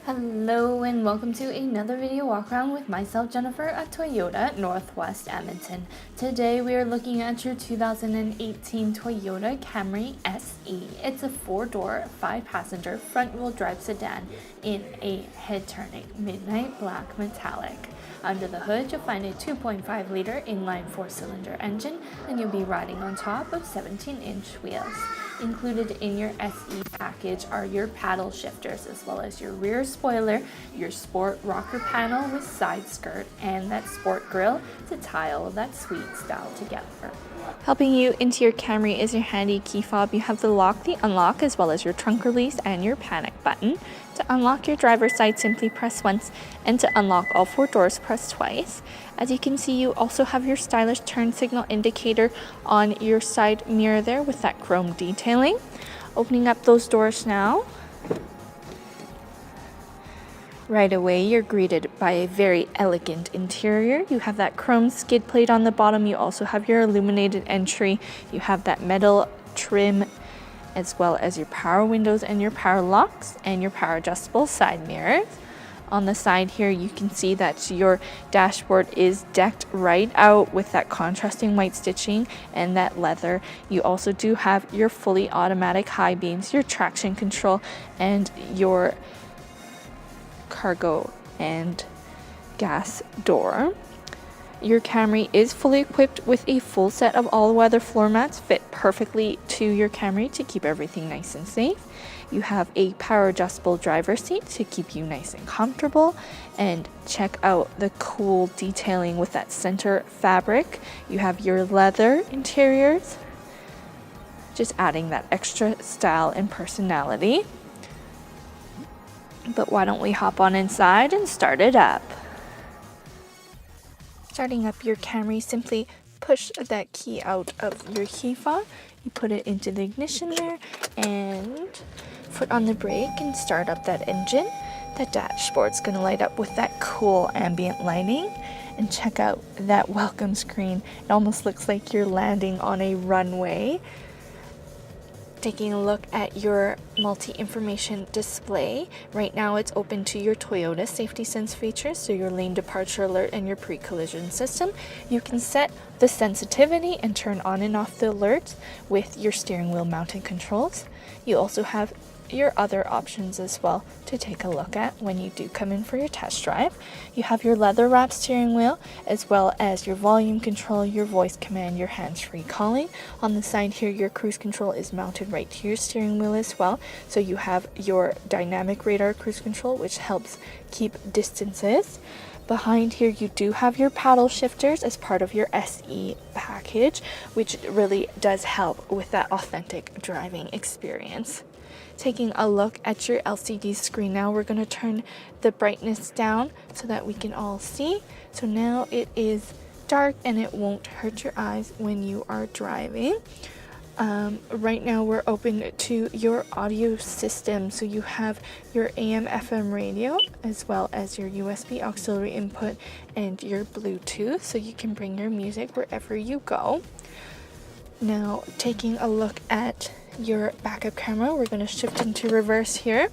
Hello and welcome to another video walk around with myself, Jennifer, at Toyota Northwest Edmonton. Today we are looking at your 2018 Toyota Camry SE. It's a 4-door, 5-passenger front-wheel drive sedan in a head-turning midnight black metallic. Under the hood, you'll find a 2.5-liter inline 4-cylinder engine, and you'll be riding on top of 17-inch wheels. Included in your SE package are your paddle shifters, as well as your rear spoiler, your sport rocker panel with side skirt, and that sport grille to tie all of that sweet style together. Helping you into your Camry is your handy key fob. You have the lock, the unlock, as well as your trunk release and your panic button. To unlock your driver's side, simply press once, and to unlock all 4 doors, press twice. As you can see, you also have your stylish turn signal indicator on your side mirror there with that chrome detailing. Opening up those doors now. Right away, you're greeted by a very elegant interior. You have that chrome skid plate on the bottom. You also have your illuminated entry. You have that metal trim, as well as your power windows and your power locks and your power adjustable side mirrors. On the side here, you can see that your dashboard is decked right out with that contrasting white stitching and that leather. You also do have your fully automatic high beams, your traction control, and your cargo and gas door. Your Camry is fully equipped with a full set of all-weather floor mats, fit perfectly to your Camry to keep everything nice and safe. You have a power adjustable driver's seat to keep you nice and comfortable, and check out the cool detailing with that center fabric. You have your leather interiors, just adding that extra style and personality. But why don't we hop on inside and start it up? Starting up your Camry, simply push that key out of your key fob. You put it into the ignition there and foot on the brake and start up that engine. That dashboard's going to light up with that cool ambient lighting. And check out that welcome screen. It almost looks like you're landing on a runway. Taking a look at your multi-information display. Right now it's open to your Toyota Safety Sense features, so your lane departure alert and your pre-collision system. You can set the sensitivity and turn on and off the alerts with your steering wheel mounted controls. You also have your other options as well to take a look at when you do come in for your test drive. You have your leather wrap steering wheel, as well as your volume control, your voice command, your hands-free calling. On the side here, your cruise control is mounted right to your steering wheel as well. So you have your dynamic radar cruise control, which helps keep distances. Behind here, you do have your paddle shifters as part of your SE package, which really does help with that authentic driving experience. Taking a look at your LCD screen now, we're going to turn the brightness down so that we can all see. So now it is dark and it won't hurt your eyes when you are driving. Right now we're open to your audio system. So you have your AM/FM radio, as well as your USB auxiliary input and your Bluetooth, so you can bring your music wherever you go. Now taking a look at your backup camera, we're going to shift into reverse here,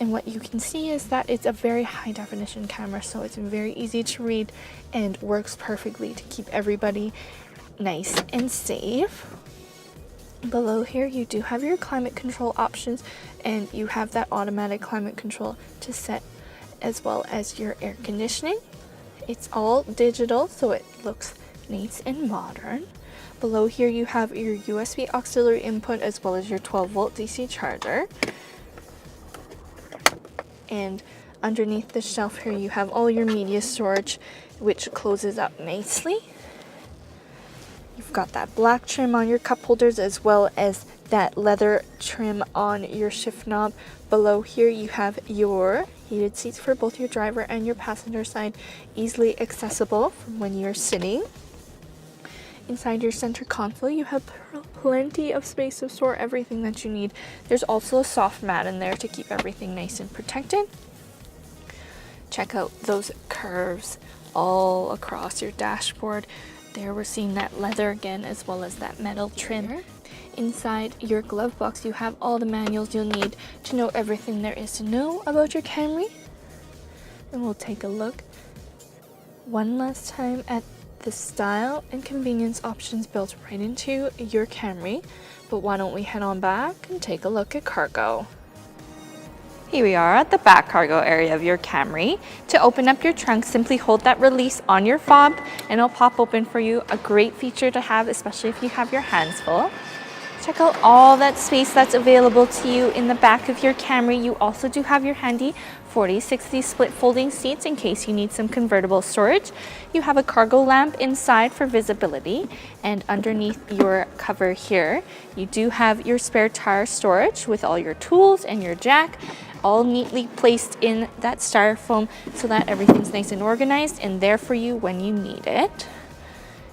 and what you can see is that it's a very high definition camera, so it's very easy to read and works perfectly to keep everybody nice and safe. Below here, you do have your climate control options, and you have that automatic climate control to set, as well as your air conditioning. It's all digital, so it looks nice and modern. Below here, you have your USB auxiliary input, as well as your 12-volt DC charger. And underneath the shelf here, you have all your media storage, which closes up nicely. You've got that black trim on your cup holders, as well as that leather trim on your shift knob. Below here, you have your heated seats for both your driver and your passenger side, easily accessible from when you're sitting. Inside your center console, you have plenty of space to store everything that you need. There's also a soft mat in there to keep everything nice and protected. Check out those curves all across your dashboard. There we're seeing that leather again, as well as that metal trim. Inside your glove box, you have all the manuals you'll need to know everything there is to know about your Camry. And we'll take a look one last time at the style and convenience options built right into your Camry. But why don't we head on back and take a look at cargo. Here we are at the back cargo area of your Camry. To open up your trunk, simply hold that release on your fob and it'll pop open for you. A great feature to have, especially if you have your hands full. Check out all that space that's available to you in the back of your Camry. You also do have your handy 40/60 split folding seats in case you need some convertible storage. You have a cargo lamp inside for visibility, and underneath your cover here, you do have your spare tire storage with all your tools and your jack, all neatly placed in that styrofoam so that everything's nice and organized and there for you when you need it.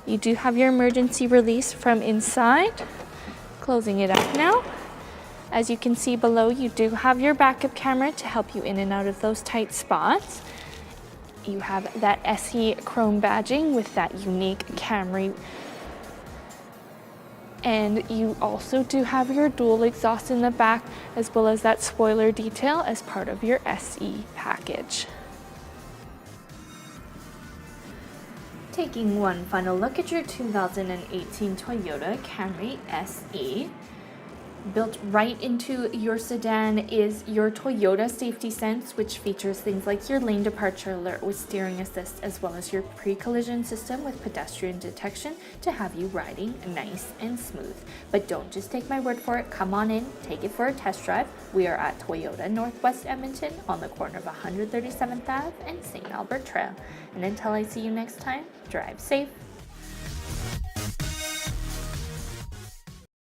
You do have your emergency release from inside. Closing it up now. As you can see below, you do have your backup camera to help you in and out of those tight spots. You have that SE chrome badging with that unique Camry. And you also do have your dual exhaust in the back, as well as that spoiler detail as part of your SE package. Taking one final look at your 2018 Toyota Camry SE. Built right into your sedan is your Toyota Safety Sense, which features things like your lane departure alert with steering assist, as well as your pre-collision system with pedestrian detection to have you riding nice and smooth. But don't just take my word for it. Come on in, take it for a test drive. We are at Toyota Northwest Edmonton on the corner of 137th Ave and St. Albert Trail. And until I see you next time, drive safe.